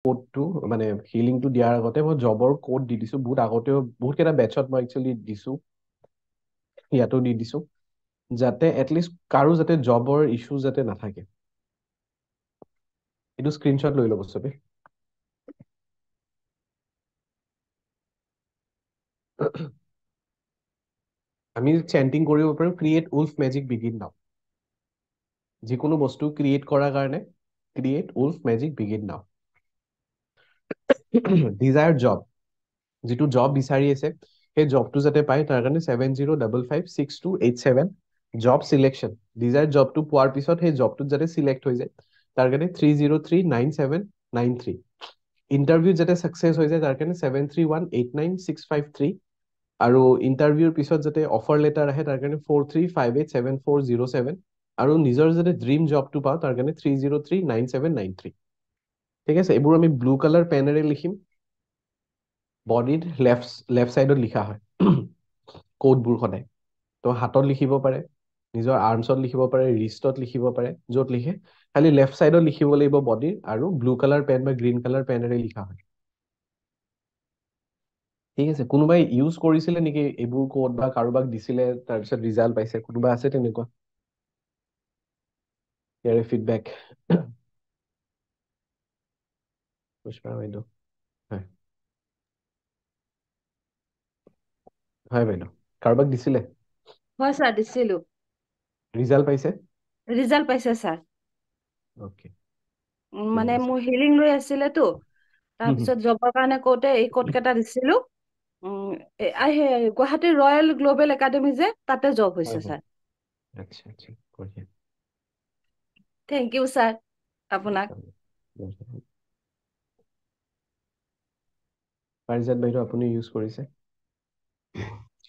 কোডটো মানে হিলিংটো দিয়াৰ আগতে মই জবৰ কোড দি দিছো বহুত আগতেও বহুত কেইটা বেচত মই একচুৱেলি দিছো ইয়াতো দি দিছো যাতে এটলিষ্ট কাৰো যাতে জবৰ ইছ্যু যাতে নাথাকে এইটো স্ক্ৰীনশ্বট লৈ ল'ব চবে আমি চেণ্টিং কৰিব পাৰো ক্ৰিয়েট উলফ মেজিক বিগিন নাও যিকোনো বস্তু ক্ৰিয়েট কৰাৰ কাৰণে ক্ৰিয়েট উলফ magic begin now desire job যিটো জব বিচাৰি আছে সেই জবটো যাতে পায় তাৰ কাৰণে 70555628 জব চিলেকশ্যন ডিজায়াৰ জবটো পোৱাৰ পিছত সেই জবটোত যাতে চিলেক্ট হৈ যায় তাৰ কাৰণে 30399793 ইণ্টাৰভিউ যাতে ছাকচেছ হৈ যায় তাৰ কাৰণে 73189653 আৰু ইণ্টাৰভিউৰ পিছত যাতে অফাৰ লেটাৰ আহে তাৰ কাৰণে 43587407 আৰু নিজৰ যাতে ড্ৰিম জবটো পাওঁ তাৰ কাৰণে 30399793 ঠিক আছে এইবোৰ আমি ব্লু কালাৰ পেনেৰে লিখিম বডিৰ লেফ্ট চাইডত লিখা হয় কোডবোৰ সদায় তো হাতত লিখিব পাৰে নিজৰ আৰ্মছত লিখিব পাৰে ৰিষ্টত লিখিব পাৰে য'ত লিখে খালি লেফ্ট চাইডত লিখিব লাগিব বডিৰ আৰু ব্লু কালাৰ পেন বা গ্ৰীণ কালাৰ পেনেৰে লিখা হয় ঠিক আছে কোনোবাই ইউজ কৰিছিলে নেকি এইবোৰ কোড বা কাৰোবাক দিছিলে তাৰপিছত ৰিজাল্ট পাইছে কোনোবা আছে তেনেকুৱা ইয়াৰে ফিডবেক পুষ্পা বাইদেউ হয় হয় বাইদেউ কাৰোবাক দিছিলে হয় স্যাৰ দিছিলো ৰিজাল্ট পাইছে ৰিজাল্ট পাইছে স্যাৰ অ'কে মানে মোৰ হিলিং লৈ আছিলেতো তাৰপিছত জবৰ কাৰণে কওঁতে এই কোড কেইটা দিছিলো গুৱাহাটী ৰয়েল গ্লোবেল একাডেমি যে তাতে জব হৈছে স্যাৰ আচ্ছা আচ্ছা বঢ়িয়া থেংক ইউ স্যাৰ আপোনাক পাৰিজাত বাইদেউ আপুনি ইউজ কৰিছে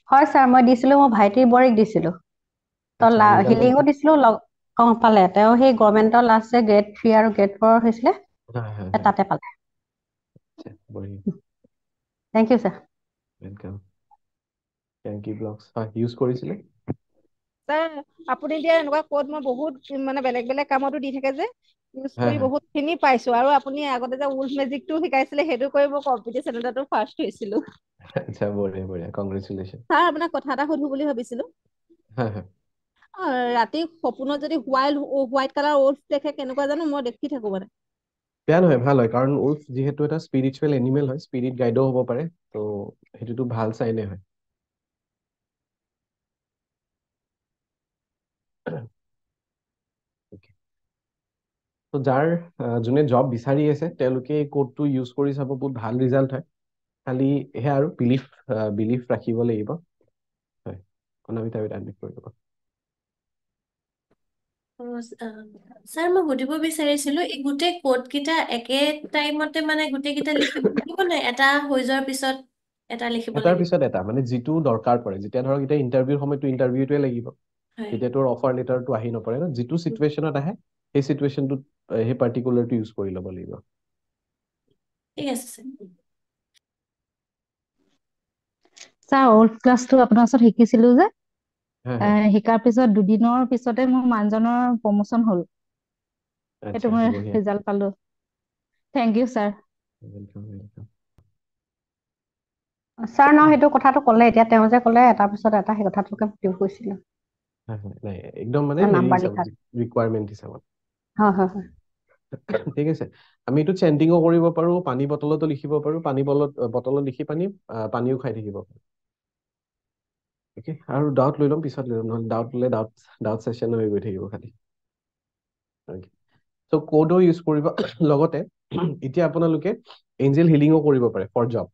হয় স্যাৰ মই দিছিলো মোৰ ভাইটিৰ বোৱাৰীক দিছিলো তো আচ্ছা ৰিজাল্ট হিলিঙো পাইছে দিছিলো পালে তেওঁ সেই গভৰ্ণমেণ্টৰ লাষ্ট যে গ্ৰেড 3 আৰু গ্ৰেড 4 হৈছিলে হয় হয় তাতে পালে আচ্ছা বঢ়িয়া thank you sir welcome thank you blogs হয় ইউজ কৰিছিলে স্যাৰ আপুনি দিয়া এনেকুৱা কোড মই বহুত মানে বেলেগ বেলেগ কামতো দি থাকে যে ইউজ হয় কৰি হয় বহুত খিনি পাইছো আৰু আপুনি আগতে যে উলফ মেজিকটো শিকাইছিলে সেইটো কৰি মই কম্পিটিশ্যন এটাতো ফাৰ্ষ্ট হৈছিলো আচ্ছা বঢ়িয়া বঢ়িয়া কংগ্ৰেচুলেশ্যন স্যাৰ আপোনাক কথা এটা সুধো বুলি ভাবিছিলো হয় হয় ৰাতি সপোনত যদি হোৱাইট কালাৰ উলফ দেখে কেনেকুৱা জানো মই দেখি থাকো মানে বেয়া নহয় ভাল হয় কাৰণ উলফ যিহেতু এটা স্পিৰিচুৱেল এনিমেল হয় স্পিৰিট গাইডো হ'ব পাৰে তো সেইটোতো ভাল চাইনে হয় তো যাৰ যোনে জব বিচাৰি আছে তেওঁলোকে এই কোডটো ইউজ কৰি চাব বহুত ভাল ৰিজাল্ট হয় খালি সেয়া আৰু বিলিফ ৰাখিব লাগিব হয় কণাবিতা এডমিট কৰি দিব স্যাৰ মই সুধিব বিচাৰিছিলো এই গোটেই কোড কেইটা একে টাইমতে মানে গোটেই কেইটা লিখিব লাগিব নে এটা হৈ যোৱাৰ পিছত এটা লিখিব এটাৰ লাগিব পিছত এটা মানে যিটো দৰকাৰ পৰে যেতিয়া ধৰক এতিয়া ইণ্টাৰভিউৰ সময়তো ইণ্টাৰভিউটোৱে লাগিব হয় তেতিয়া তোৰ অফাৰ লেটাৰটো আহি নপৰে ন যিটো চিটুৱেশ্যনত আহে সেই চিটুৱেশ্যনটোত সেই পাৰ্টিকুলাৰটো ইউজ কৰি ল'ব লাগিব ঠিক আছে স্যাৰ স্যাৰ ওল্ড ক্লাছটো আপোনাৰ ওচৰত শিকিছিলো যে হয় হয় শিকাৰ পিছত দুদিনৰ পিছতে মোৰ মানুহজনৰ প্ৰমোচন হ'ল সেইটো আচ্ছা মই বঢ়িয়া ৰিজাল্ট পালো thank you sir welcome welcome sir ন সেইটো কথাটো ক'লে এতিয়া তেওঁ যে ক'লে এটাৰ পিছত এটা সেই কথাটোকে সুধিব কৈছিলো হয় হয় নাই একদম মানে হেৰি নাম্বাৰ হিচাপত লিখা ৰিকুৱাৰমেণ্ট হিচাপত হয় হয় হয় ঠিক আছে আমি এইটো চেণ্টিঙো কৰিব পাৰো পানী বটলতো লিখিব পাৰো পানী বটলত লিখি পানীও খাই থাকিব পাৰো আৰু ডাউট লৈ ল'ম পিছত লৈ ল'ম নহ'লে ডাউট ল'লে ডাউট ছেশ্যন হৈ গৈ থাকিব খালি চ' কোডো ইউজ কৰিব লগতে এতিয়া আপোনালোকে এঞ্জেল হিলিঙো কৰিব পাৰে ফৰ জব